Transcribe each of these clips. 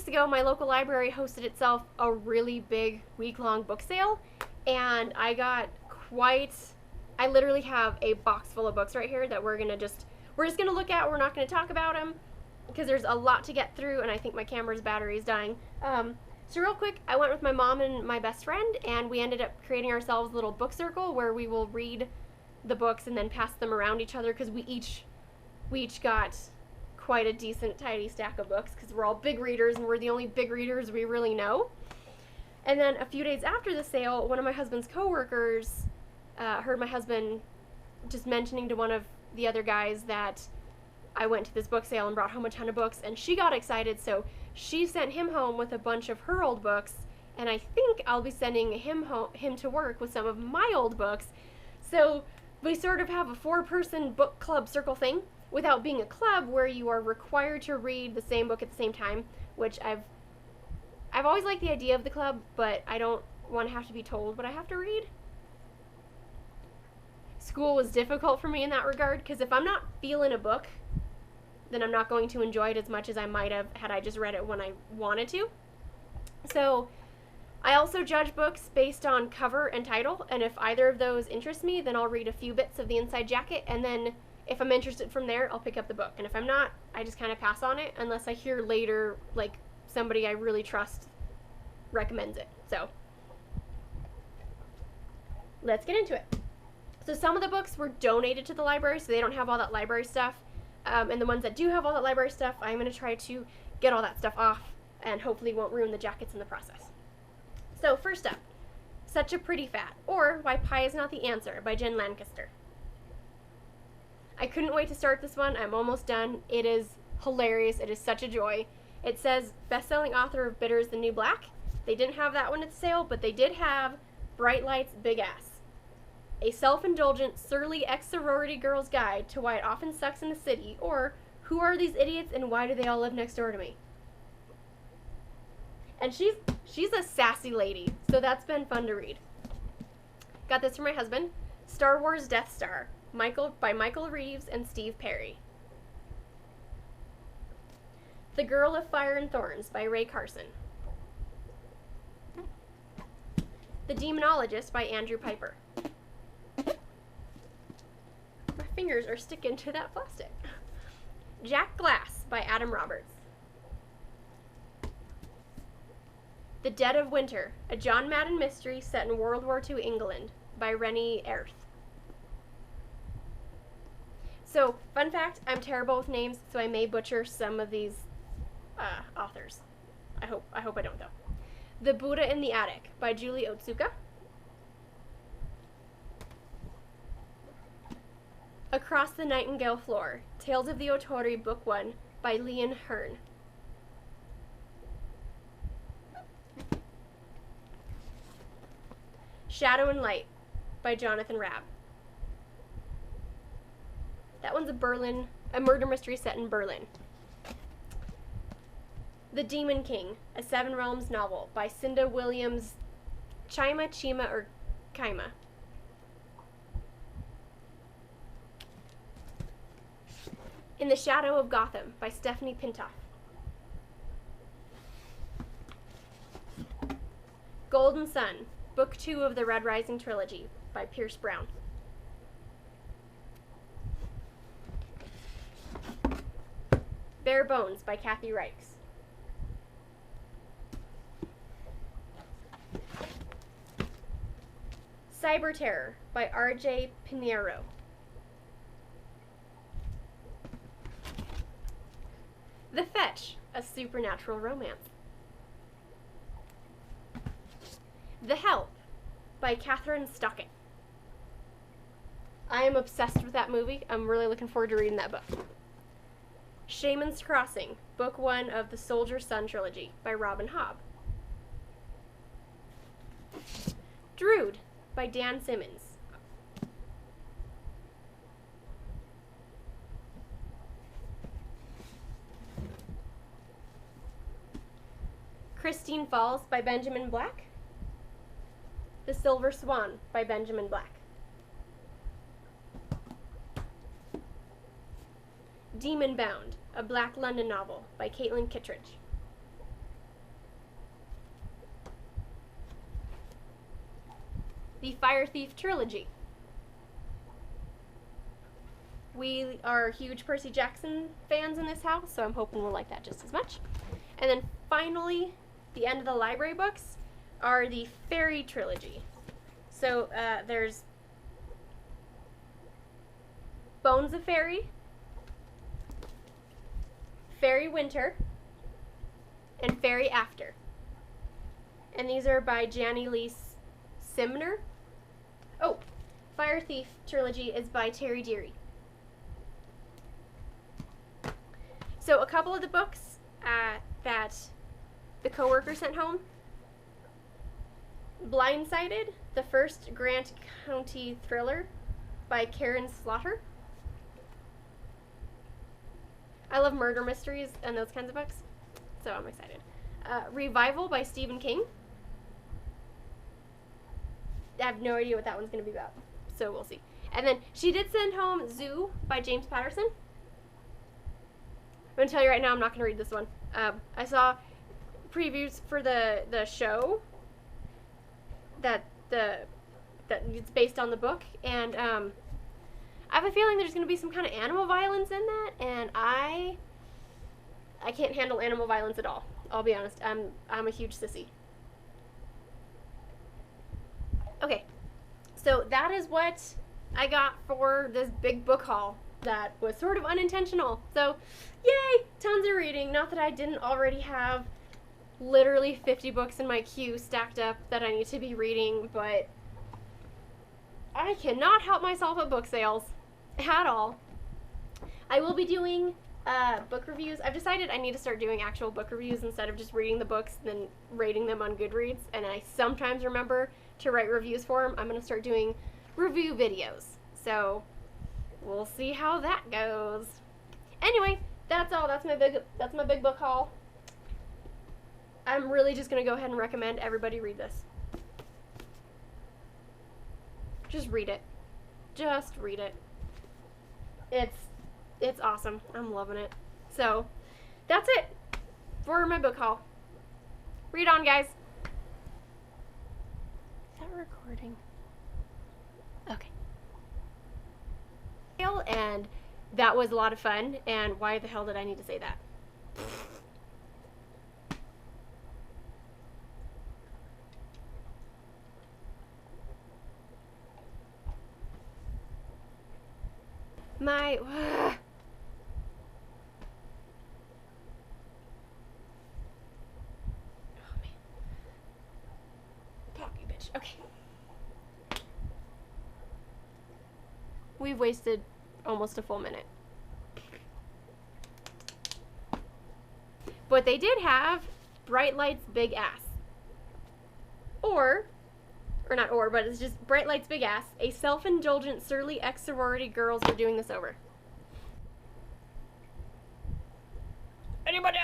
weeks ago, my local library hosted itself a really big week-long book sale, and I got I literally have a box full of books right here that we're just gonna look at. We're not gonna talk about them because there's a lot to get through, and I think my camera's battery is dying. So real quick, I went with my mom and my best friend, and we ended up creating ourselves a little book circle where we will read the books and then pass them around each other, because we each got quite a decent, tidy stack of books, because we're all big readers, and we're the only big readers we really know. And then a few days after the sale, one of my husband's coworkers heard my husband just mentioning to one of the other guys that I went to this book sale and brought home a ton of books, and she got excited, so she sent him home with a bunch of her old books, and I think I'll be sending him to work with some of my old books. So we sort of have a 4-person book club circle thing, without being a club where you are required to read the same book at the same time, which I've always liked the idea of the club, but I don't want to have to be told what I have to read. School was difficult for me in that regard, because if I'm not feeling a book, then I'm not going to enjoy it as much as I might have had I just read it when I wanted to. So I also judge books based on cover and title, and if either of those interest me, then I'll read a few bits of the inside jacket, and then if I'm interested from there, I'll pick up the book. And if I'm not, I just kind of pass on it unless I hear later, like, somebody I really trust recommends it. So let's get into it. So some of the books were donated to the library, so they don't have all that library stuff. And the ones that do have all that library stuff, I'm going to try to get all that stuff off and hopefully won't ruin the jackets in the process. So first up, Such a Pretty Fat, or Why Pie Is Not the Answer by Jen Lancaster. I couldn't wait to start this one. I'm almost done. It is hilarious. It is such a joy. It says best-selling author of Bitter is the New Black. They didn't have that one at sale, but they did have Bright Lights, Big Ass. A self-indulgent, surly ex-sorority girl's guide to why it often sucks in the city, or who are these idiots and why do they all live next door to me? And she's a sassy lady, so that's been fun to read. Got this from my husband. Star Wars Death Star by Michael Reeves and Steve Perry. The Girl of Fire and Thorns by Ray Carson. The Demonologist by Andrew Piper. My fingers are sticking to that plastic. Jack Glass by Adam Roberts. The Dead of Winter, a John Madden mystery set in World War II England by Rennie Erth. So, fun fact, I'm terrible with names, so I may butcher some of these authors. I hope I don't, though. The Buddha in the Attic by Julie Otsuka. Across the Nightingale Floor, Tales of the Otori, Book 1 by Leon Hearn. Shadow and Light by Jonathan Rabb. That one's a murder mystery set in Berlin. The Demon King, a Seven Realms novel by Cinda Williams Chima or Kaima. In the Shadow of Gotham by Stephanie Pintoff. Golden Sun, Book 2 of the Red Rising trilogy by Pierce Brown. Bare Bones by Kathy Reichs. Cyber Terror by R.J. Pinheiro. The Fetch, a supernatural romance. The Help by Catherine Stockett. I am obsessed with that movie. I'm really looking forward to reading that book. Shaman's Crossing, Book 1 of the Soldier Son trilogy by Robin Hobb. Drood by Dan Simmons. Christine Falls by Benjamin Black. The Silver Swan by Benjamin Black. Demon Bound, a Black London novel by Caitlin Kittredge. the Fire Thief trilogy. We are huge Percy Jackson fans in this house, so I'm hoping we'll like that just as much. And then finally, the end of the library books are the Fairy trilogy. So there's Bones of Fairy, Fairy Winter, and Fairy After. And these are by Janny Lee Simner. Oh, Fire Thief trilogy is by Terry Deary. So a couple of the books that the coworker sent home. Blindsided, the first Grant County thriller by Karen Slaughter. I love murder mysteries and those kinds of books, so I'm excited. Revival by Stephen King. I have no idea what that one's going to be about, so we'll see. And then she did send home Zoo by James Patterson. I'm going to tell you right now, I'm not going to read this one. I saw previews for the show that it's based on the book, and I have a feeling there's going to be some kind of animal violence in that, and I can't handle animal violence at all. I'll be honest. I'm a huge sissy. Okay, so that is what I got for this big book haul that was sort of unintentional. So, yay! Tons of reading. Not that I didn't already have literally 50 books in my queue stacked up that I need to be reading, but I cannot help myself at book sales at all. I will be doing book reviews. I've decided I need to start doing actual book reviews instead of just reading the books and then rating them on Goodreads, and I sometimes remember to write reviews for them. I'm going to start doing review videos, so we'll see how that goes. Anyway, that's all. That's my big book haul. I'm really just going to go ahead and recommend everybody read this. Just read it. Just read it. It's awesome. I'm loving it. So, that's it for my book haul. Read on, guys. Is that recording? Okay. And that was a lot of fun, and why the hell did I need to say that? My... oh, man. Talk, you bitch. Okay. We've wasted almost a full minute. But they did have Bright Lights Big Ass. Or not or, but it's just Bright Lights Big Ass. A self-indulgent, surly ex-sorority girls are doing this over. Anybody?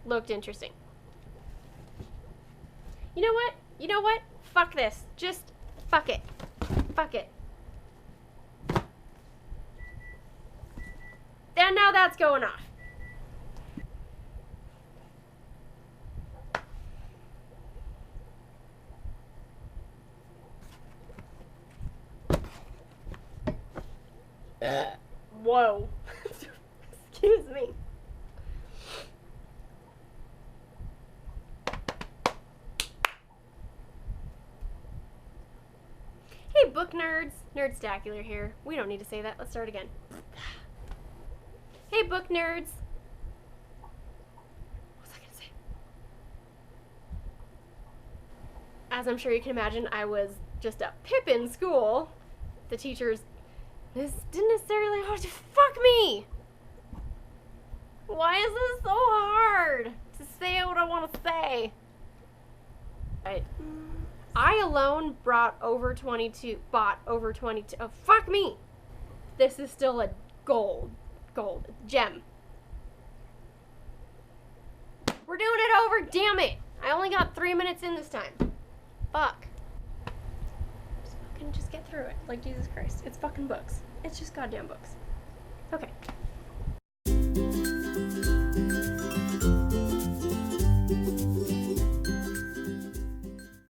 Looked interesting. You know what? You know what? Fuck this. Just fuck it. Fuck it. And now that's going off. Whoa. Excuse me. Hey, book nerds. Nerdstacular here. We don't need to say that. Let's start again. Hey, book nerds. What was I gonna say? As I'm sure you can imagine, I was just a pip in school. The teachers didn't necessarily have to fuck me. Why is this so hard to say what I want to say? I alone bought over 22. Oh, fuck me. This is still a gold gem. We're doing it over, damn it. I only got 3 minutes in this time. Fuck. Just get through it, like Jesus Christ. It's fucking books. It's just goddamn books. Okay.